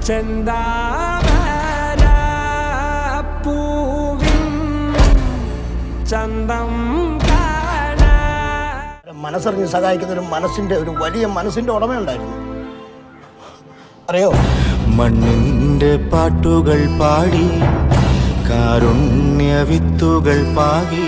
ചന്തം മനസ്സറിഞ്ഞ് സഹായിക്കുന്ന ഒരു മനസ്സിന്റെ ഒരു വലിയ മനസ്സിന്റെ ഉടമയുണ്ടായിരുന്നു. അറിയോ, മണ്ണിന്റെ പാട്ടുകൾ പാടി കാരുണ്യ വിത്തുകൾ പാകി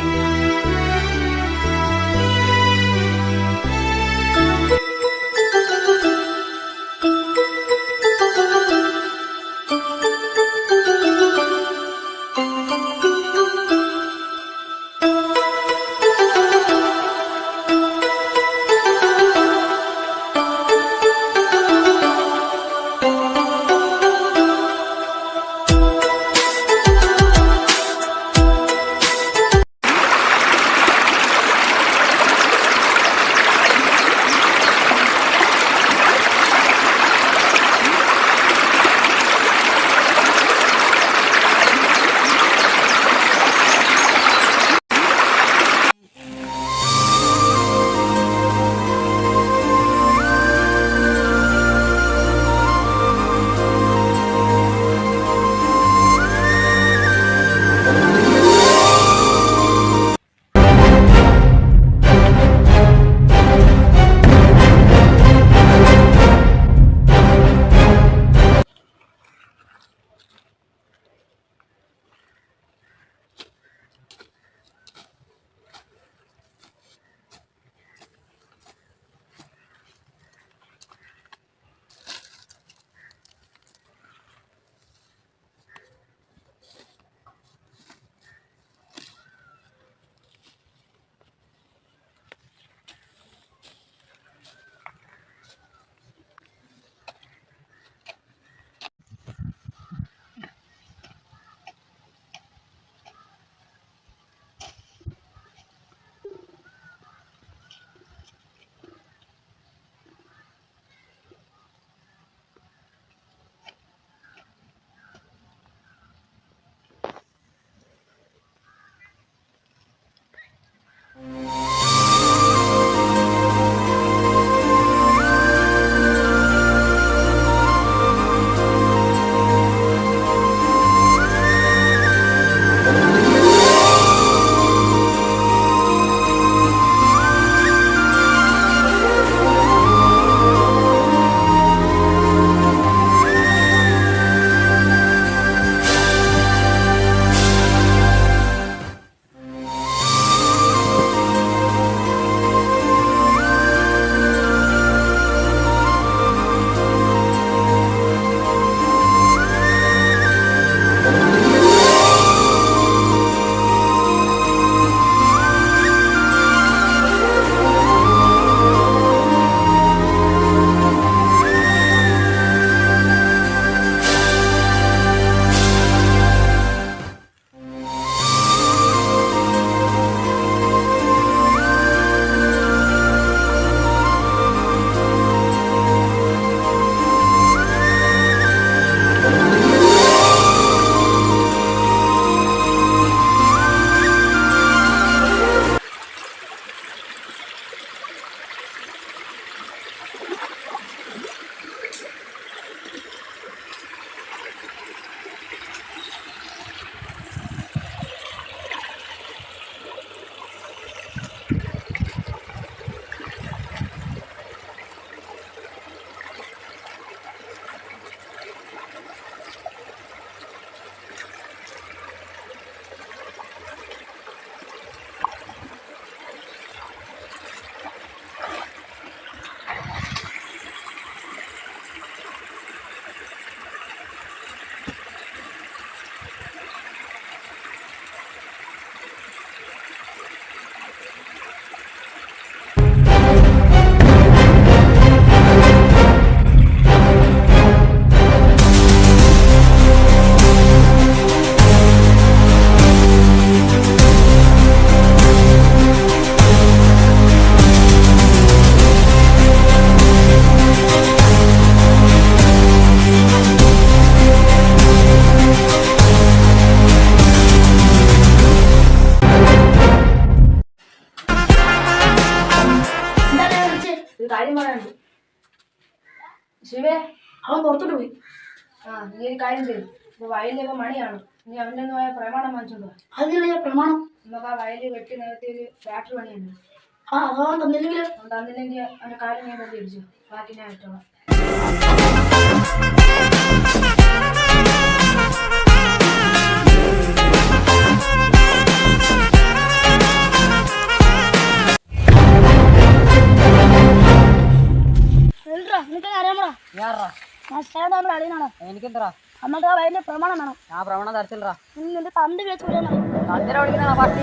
കാര്യം പറയാനുണ്ട്. ശിവേ, അവൻ പുറത്തോട്ട് പോയി. നീ ഒരു കാര്യം ചെയ്യും, ഇപ്പൊ വയലിലിപ്പോ മണിയാണ്, നീ അവൻ്റെ ഒന്ന് പോയ പ്രമാണം വാങ്ങിച്ചോണ്ടോ. അതിനുള്ള പ്രമാണം. നമുക്ക് ആ വയലിൽ വെട്ടി നേരത്തെ ഒരു ഫാക്ടറി പണിയുണ്ട്. അഥവാ തന്നില്ലെങ്കിൽ തന്നില്ലെങ്കിൽ അവന്റെ കാര്യം ഞാൻ തന്നെ ഇടിച്ചു, ബാക്കി ഞാൻ ഇട്ടോളാം. എനിക്കെന്തറാ നമുക്ക് ആ വയലിന്റെ പ്രമാണം വേണം. ആ പ്രമാണം തരത്തില്ലറാ. നിന്റെ തന്ത് വെച്ച് തന്തിനെ വിളിക്കുന്ന പാർട്ടി.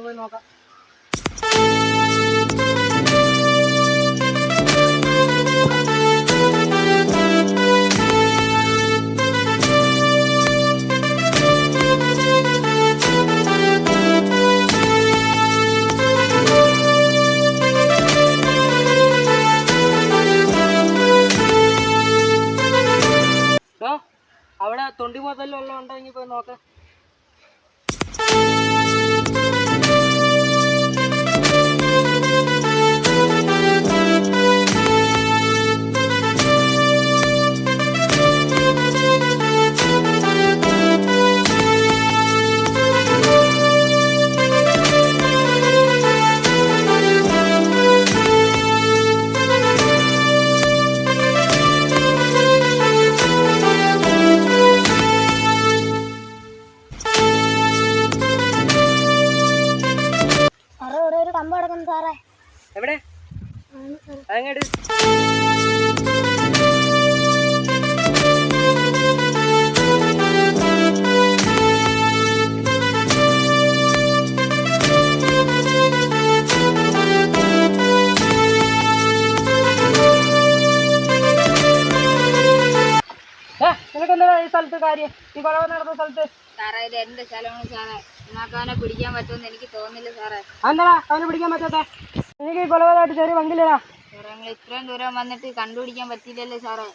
പോയി നോക്കാം. അവിടെ തൊണ്ടി മുതൽ വല്ലതും ഉണ്ടെങ്കിൽ പോയി നോക്കാം. എവിടെ അങ്ങോട്ട് നിനക്കെന്താ ഈ സ്ഥലത്ത് കാര്യം, ഈ കൊലവ് നടന്ന സ്ഥലത്ത്? സാറേ ഇത് എന്റെ സ്ഥലമാണ് സാറേ, നിങ്ങൾക്ക് അവനെ പിടിക്കാൻ പറ്റുമെന്ന് എനിക്ക് തോന്നുന്നില്ല സാറേ. എന്താ അവനെ പിടിക്കാൻ പറ്റാത്ത? എനിക്ക് ഈ കൊലപാതകമായിട്ട് ചെറിയ പങ്കില്ലടാ. സാറേ നിങ്ങൾ ഇത്രയും ദൂരം വന്നിട്ട് കണ്ടുപിടിക്കാൻ പറ്റില്ലല്ലേ സാറേ?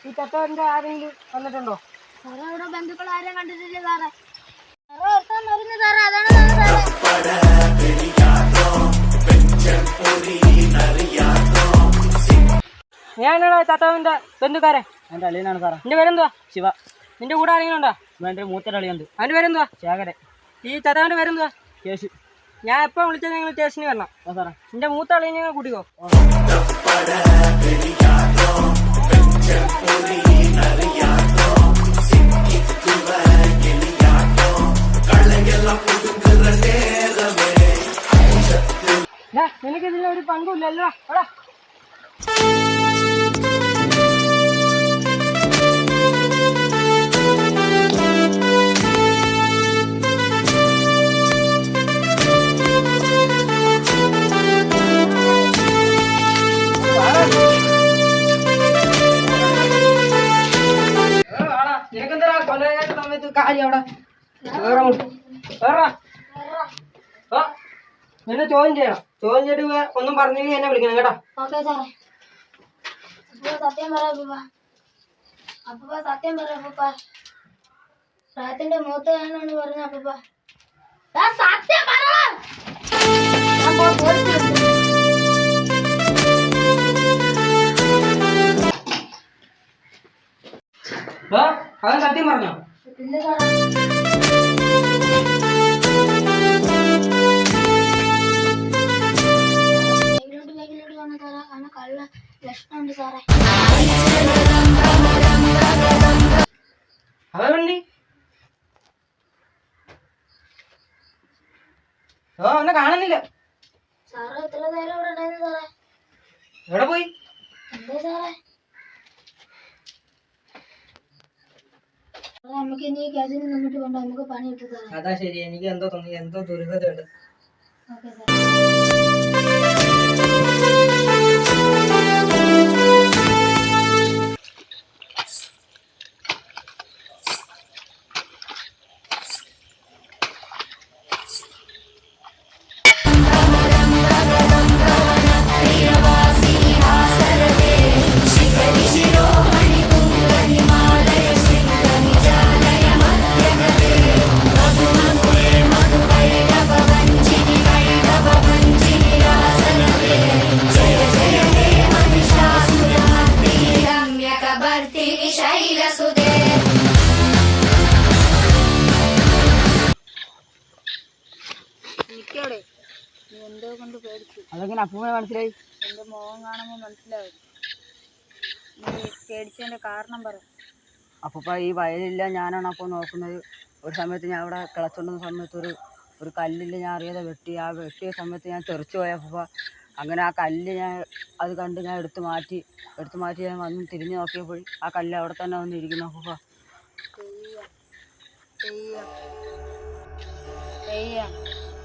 ഈ ചത്തവന്റെ ആരെങ്കിലും വന്നിട്ടുണ്ടോ? സാറേ ഇവിടെ ബന്ധുക്കൾ ആരെയും കണ്ടിട്ടില്ല സാറേ. മരുന്ന് സാറേ, അതാണ് ഞാനാണ് ചത്തവന്റെ ബന്ധുക്കാരൻ. എൻ്റെ അളിയനാണ് സാറേ. നിന്റെ പേരെന്തുവാ? ശിവ. നിന്റെ കൂടെ ആരെങ്കിലും ഉണ്ടോ? എൻ്റെ മൂത്തൊരു അളിയുണ്ട്. അവന്റെ പേരെന്തുവാ? ശേഖരൻ. ഈ ചത്തവന്റെ പേരെന്തുവാ? കേശു. ഞാൻ എപ്പോൾ വിളിച്ചാൽ നിങ്ങൾ സ്റ്റേഷനിൽ വരണം. സാറേ നിന്റെ മൂത്ത അളിയെ ഞങ്ങൾ കൂട്ടിക്കോ. നിനക്ക് ഇതിലൊരു കാര്യം അവിടെ എന്നെ ചോദ്യം ചെയ്യണം. ചോദ്യം ചെയ്തിട്ട് ഒന്നും പറഞ്ഞില്ലെങ്കിൽ എന്നെ വിളിക്കണം കേട്ടോ. ഓക്കെ സാറേ. സത്യം പറ അപ്പൂപ്പ. അപ്പൂപ്പ സത്യം പറ അപ്പൂപ്പ. പ്രായത്തിന്റെ മൂത്തയാണെന്ന് പറഞ്ഞ അപ്പൂപ്പ. സത്യം പറ. അവൻ സത്യം പറഞ്ഞോ? പിന്നെ സാറേ വന്ന സാറേ അവന് കള്ള ലക്ഷണമുണ്ട് സാറേ. അവനുണ്ട്. അവനെ കാണുന്നില്ല. സാറ് എത്ര നേരം ഇവിടെ ഉണ്ടായിരുന്നു സാറേ? എവിടെ പോയി? എന്താ സാറേ? നമുക്ക് ഇനി കേസിൽ നിന്നിട്ട് കൊണ്ട് നമുക്ക് പണി കിട്ടും സാറേ. അതാ ശരി. എനിക്ക് എന്തോ തോന്നി, എന്തോ ദുരിതമുണ്ട്. ഓക്കെ സാറേ. നിക്കോടെ നീ എന്തോ കൊണ്ട് പേടിച്ചു. അതെങ്ങനെ അപ്പൂപ്പനെ മനസ്സിലായി? എന്റെ മുഖം കാണുമ്പോൾ മനസ്സിലാവും. നീ പേടിച്ചതിന്റെ കാരണം പറ. അപ്പൂപ്പ ഈ വയലില്ല ഞാനാണ് അപ്പോൾ നോക്കുന്നത്. ഒരു സമയത്ത് ഞാൻ അവിടെ കിളച്ചുകൊണ്ടുന്ന സമയത്ത് ഒരു കല്ലിൽ ഞാൻ അറിയാതെ വെട്ടി. ആ വെട്ടിയ സമയത്ത് ഞാൻ തെറിച്ചു പോയ അപ്പൂപ്പ. അങ്ങനെ ആ കല്ല് അത് കണ്ട് ഞാൻ എടുത്തു മാറ്റി ഞാൻ വന്ന് തിരിഞ്ഞു നോക്കിയപ്പോൾ ആ കല്ല് അവിടെ തന്നെ വന്നിരിക്കുന്നു അപ്പൂപ്പ.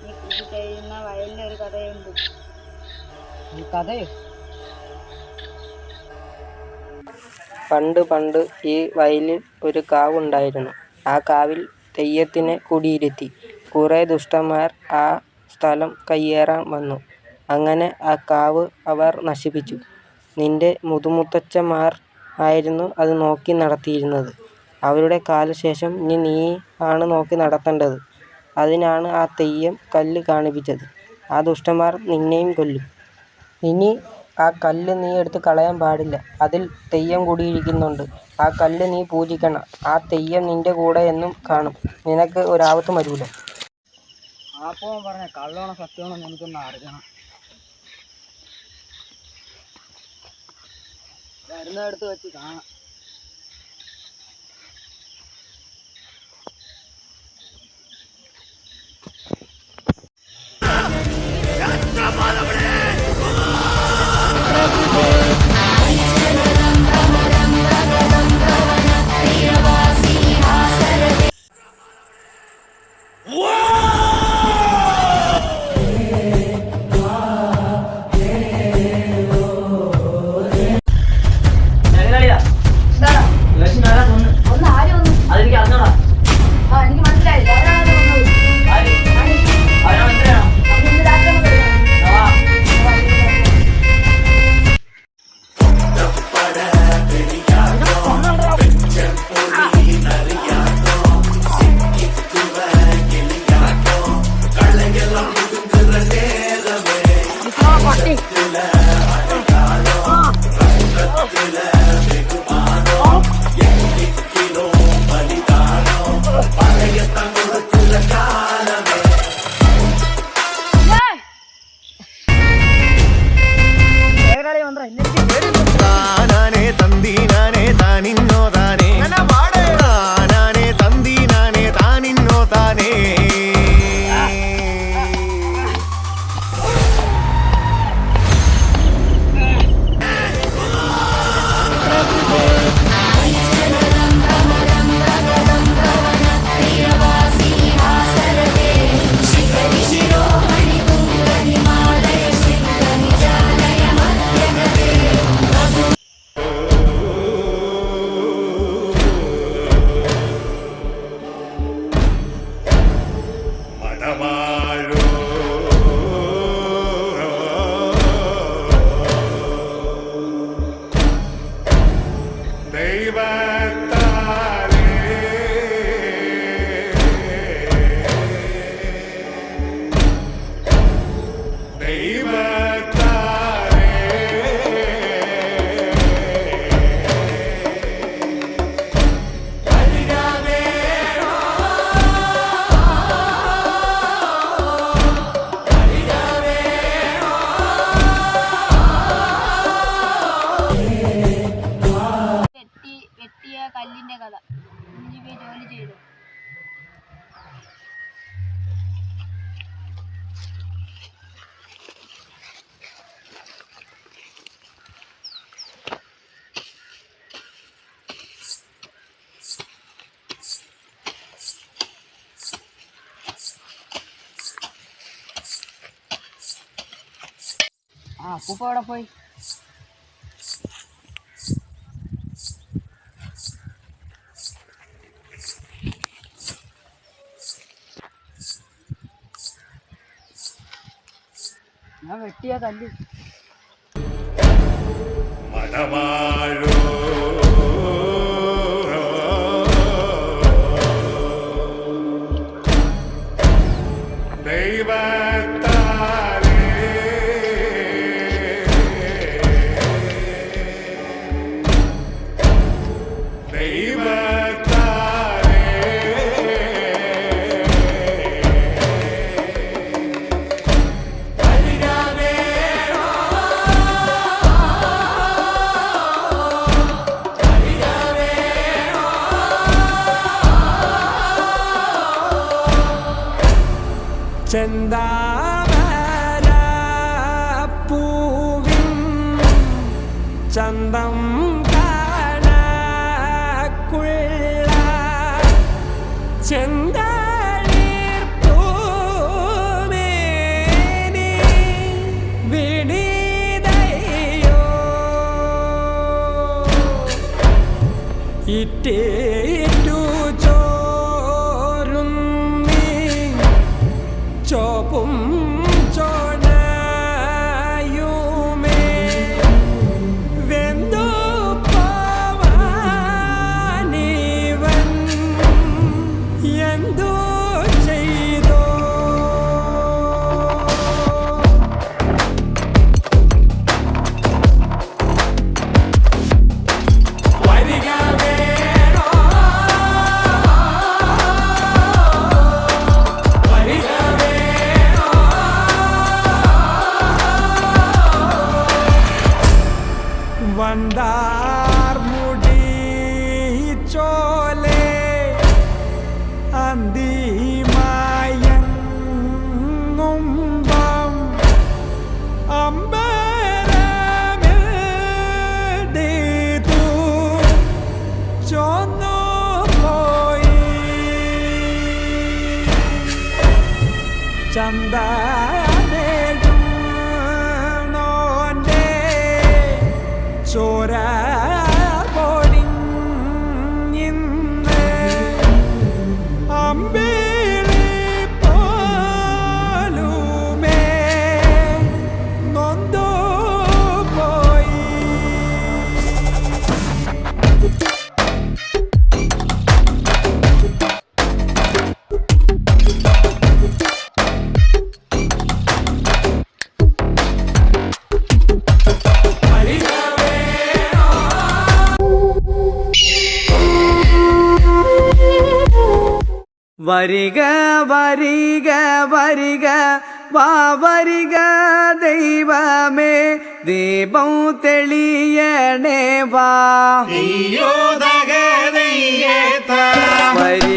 നീ കൃഷി ചെയ്യുന്ന വയലിലൊരു കഥയുണ്ട്. ഈ കഥയോ? പണ്ട് ഈ വയലിൽ ഒരു കാവുണ്ടായിരുന്നു. ആ കാവിൽ തെയ്യത്തിനെ കുടിയിരുത്തി. കുറേ ദുഷ്ടന്മാർ ആ സ്ഥലം കയ്യേറാൻ വന്നു. അങ്ങനെ ആ കാവ് അവർ നശിപ്പിച്ചു. നിന്റെ മുതുമുത്തച്ഛന്മാർ ആയിരുന്നു അത് നോക്കി നടത്തിയിരുന്നത്. അവരുടെ കാലശേഷം ഇനി നീ ആണ് നോക്കി നടത്തേണ്ടത്. അതിനാണ് ആ തെയ്യം കല്ല് കാണിപ്പിച്ചത്. ആ ദുഷ്ടന്മാർ നിന്നെയും കൊല്ലും. ഇനി ആ കല്ല് നീ എടുത്ത് കളയാൻ പാടില്ല. അതിൽ തെയ്യം കുടിയിരിക്കുന്നുണ്ട്. ആ കല്ല് നീ പൂജിക്കണം. ആ തെയ്യം നിന്റെ കൂടെ എന്നും കാണും. നിനക്ക് ഒരാപത്തും വരില്ല. അപ്പോൾ പറഞ്ഞ കള്ളമാണോ സത്യമാണോ എനിക്കൊന്ന് അറിയണം. വരുന്നിടത്ത് വെച്ച് കാണാം. വെട്ടിയ കല്ലിന്റെ കഥ. കുഞ്ഞിപ്പി ജോലി ചെയ്തു. അപ്പൂപ്പ എവിടെ പോയി? ഞാൻ വെട്ടിയ കല്ല് ചെന്താമരപ്പൂവിൻ ചന്തം കാണക്കുള്ള ചെന്തളിർപ്പൂമേനി വിണിതയോ ഇറ്റേറ്റു ചോരുന്നി ചോപ്പും ചോണയുമേ വെന്തു പോവാനിവൻ എന്തു ചെയ്തോ വരിക വേണോ വരിക വേണോ വണ്ടാർ മുടി ചോലേ അന്തിമയങ്ങുമ്പം അമ്പരമെടുത്തു ചോന്നു പോയി ചന്ദനേടും നോന്റെ ചോര പൊടിഞ്ഞിന്ന് അമ്പിളി പോലുമേ നൊന്തു പോയി വരിക വരിക വരിക വാ വരിക ദൈവമേ ദീപം തെളിയണേ വാ വരിക